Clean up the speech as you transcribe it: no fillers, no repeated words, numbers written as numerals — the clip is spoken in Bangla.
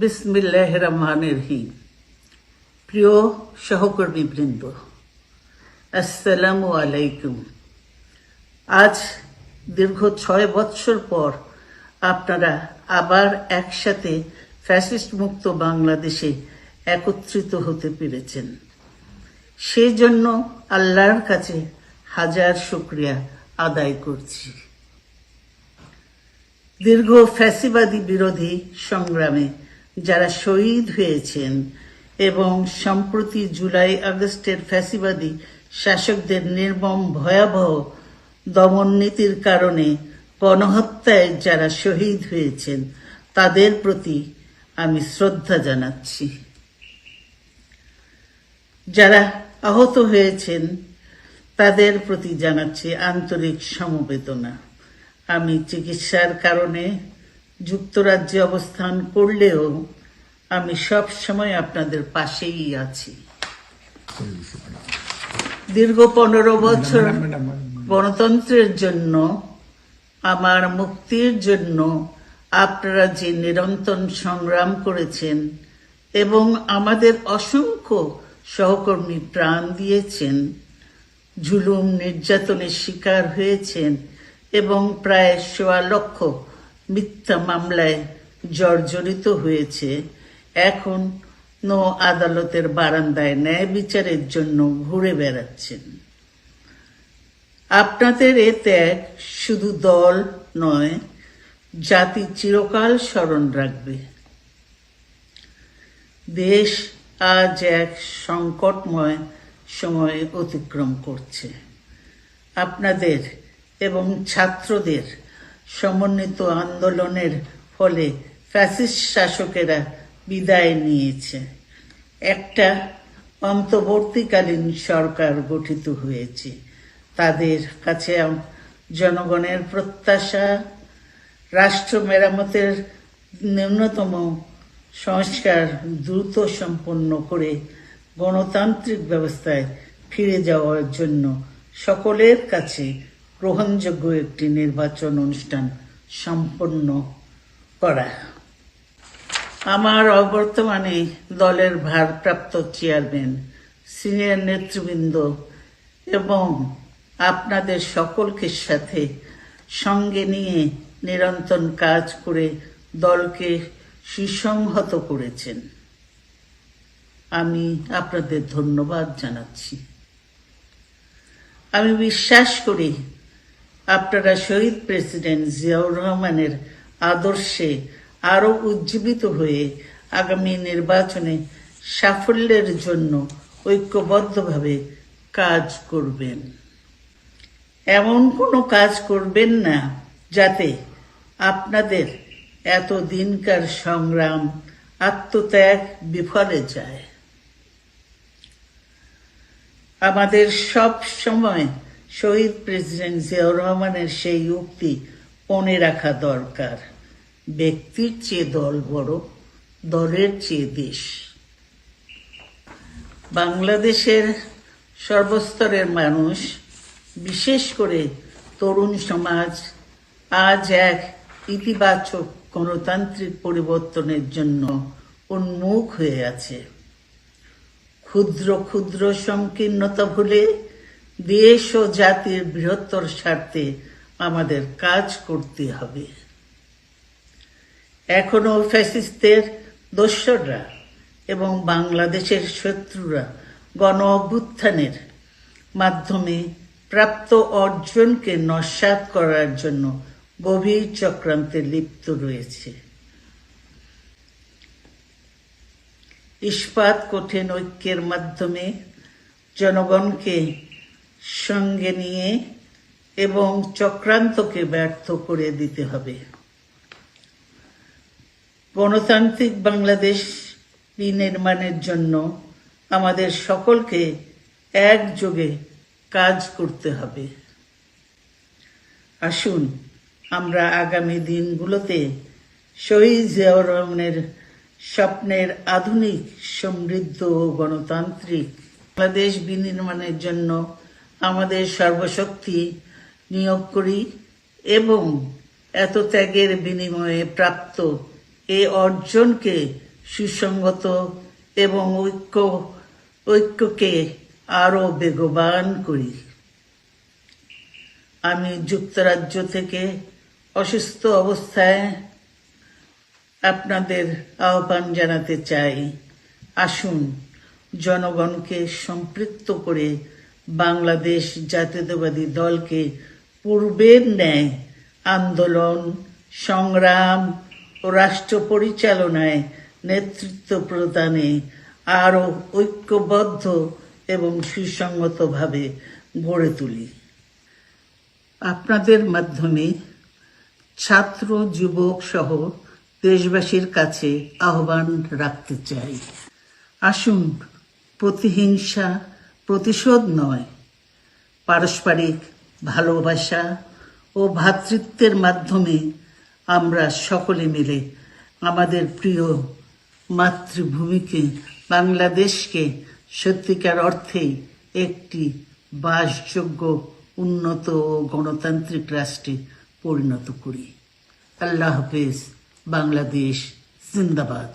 বিসমিল্লাহির রহমানির রহিম। প্রিয় সহকর্মীবৃন্দ, আসসালামু আলাইকুম। আজ দীর্ঘ 6 বৎসর পর আপনারা আবার একসাথে ফ্যাসিস্ট মুক্ত বাংলাদেশে একত্রিত হতে পেরেছেন। সেই জন্য আল্লাহর কাছে হাজার শুকরিয়া আদায় করছি। দীর্ঘ ফ্যাসিবাদী বিরোধী সংগ্রামে যারা শহীদ হয়েছেন এবং সম্প্রতি জুলাই আগস্টের ফ্যাসিবাদী শাসকদের নির্মম ভয়াবহ দমন নীতির কারণে গণহত্যায় যারা শহীদ হয়েছেন তাদের প্রতি আমি শ্রদ্ধা জানাচ্ছি। যারা আহত হয়েছেন তাদের প্রতি জানাচ্ছি আন্তরিক সমবেদনা। আমি চিকিৎসার কারণে যুক্তরাজ্যে অবস্থান করলেও আমি সব সময় আপনাদের পাশেই আছি। দীর্ঘ 15 বছর গণতন্ত্রের জন্য, আমার মুক্তির জন্য আপনারা যে নিরন্তর সংগ্রাম করেছেন এবং আমাদের অসংখ্য সহকর্মী প্রাণ দিয়েছেন, জুলুম নির্যাতনের শিকার হয়েছেন এবং প্রায় 1.25 লক্ষ মিথ্যা মামলায় জর্জরিত হয়েছে, এখন আদালতের বারান্দায় ন্যায় বিচারের জন্য ঘুরে বেড়াচ্ছেন। আপনাদের এ ত্যাগ শুধু দল নয়, জাতি চিরকাল স্মরণ রাখবে। দেশ আজ এক সংকটময় সময় অতিক্রম করছে। আপনাদের এবং ছাত্রদের সমন্বিত আন্দোলনের ফলে ফ্যাসিস্ট শাসকেরা বিদায় নিয়েছে। একটা অন্তর্বর্তীকালীন সরকার গঠিত হয়েছে। তাদের কাছে জনগণের প্রত্যাশা রাষ্ট্র মেরামতের ন্যূনতম সংস্কার দ্রুত সম্পন্ন করে গণতান্ত্রিক ব্যবস্থায় ফিরে যাওয়ার জন্য সকলের কাছে গ্রহণযোগ্য একটি নির্বাচন অনুষ্ঠান সম্পন্ন করা। আমার অবর্তমানে দলের ভারপ্রাপ্ত চেয়ারম্যান, সিনিয়র নেতৃবৃন্দ এবং আপনাদের সকলকে সাথে সঙ্গে নিয়ে নিরন্তর কাজ করে দলকে সুসংহত করেছেন। আমি আপনাদের ধন্যবাদ জানাচ্ছি। আমি বিশ্বাস করি আপনারা শহীদ প্রেসিডেন্ট জিয়াউর রহমানের আদর্শে আরো উজ্জীবিত হয়ে আগামী নির্বাচনে সাফল্যের জন্য ঐক্যবদ্ধভাবে কাজ করবেন। এমন কোনো কাজ করবেন না যাতে আপনাদের এত দিনকার সংগ্রাম, আত্মত্যাগ বিফলে যায়। আমাদের সব সময় শহীদ প্রেসিডেন্ট জিয়াউর রহমানের সেই উক্তি মনে রাখা দরকার, ব্যক্তির চেয়ে দল বড়, দলের চেয়ে দেশ। বাংলাদেশের সর্বস্তরের মানুষ, বিশেষ করে তরুণ সমাজ আজ এক ইতিবাচক গণতান্ত্রিক পরিবর্তনের জন্য উন্মুখ হয়ে আছে। ক্ষুদ্র ক্ষুদ্র সংকীর্ণতা ভুলে দেশ ও জাতির বৃহত্তর স্বার্থে আমাদের কাজ করতে হবে। এখনো ফ্যাসিস্টদের দোসররা এবং বাংলাদেশের শত্রুরা গণ অভ্যুত্থানের মাধ্যমে প্রাপ্ত অর্জনকে নস্যাৎ করার জন্য গভীর চক্রান্তে লিপ্ত রয়েছে। ইস্পাত কঠিন ঐক্যের মাধ্যমে জনগণকে সঙ্গে নিয়ে এবং চক্রান্তকে ব্যর্থ করে দিতে হবে। গণতান্ত্রিক বাংলাদেশ বিনির্মাণের জন্য আমাদের সকলকে একযোগে কাজ করতে হবে। আসুন আমরা আগামী দিনগুলোতে শহীদ জিয়াউর রহমানের স্বপ্নের আধুনিক, সমৃদ্ধ ও গণতান্ত্রিক বাংলাদেশ বিনির্মাণের জন্য আমাদের সর্বশক্তি নিয়োগ করি এবং এত ত্যাগের বিনিময়ে প্রাপ্ত এই অর্জনকে সুসংগত এবং ঐক্যকে আরো বেগবান করি। আমি যুক্তরাজ্য থেকে অসুস্থ অবস্থায় আপনাদের আহ্বান জানাতে চাই, আসুন জনগণকে সম্পৃক্ত করে বাংলাদেশ জাতীয়তাবাদী দলকে পূর্বের ন্যায় আন্দোলন, সংগ্রাম ও রাষ্ট্র পরিচালনায় নেতৃত্ব প্রদানে আরো ঐক্যবদ্ধ এবং সুসংগতভাবে গড়ে তুলি। আপনাদের মাধ্যমে ছাত্র, যুবক সহ দেশবাসীর কাছে আহ্বান রাখতে চাই, আসুন প্রতিহিংসা, প্রতিশোধ নয়, পারস্পরিক ভালোবাসা ও ভ্রাতৃত্বের মাধ্যমে আমরা সকলে মিলে আমাদের প্রিয় মাতৃভূমিকে, বাংলাদেশকে সত্যিকার অর্থেই একটি বাসযোগ্য, উন্নত ও গণতান্ত্রিক রাষ্ট্রে পরিণত করি। আল্লাহ হাফেজ। বাংলাদেশ জিন্দাবাদ।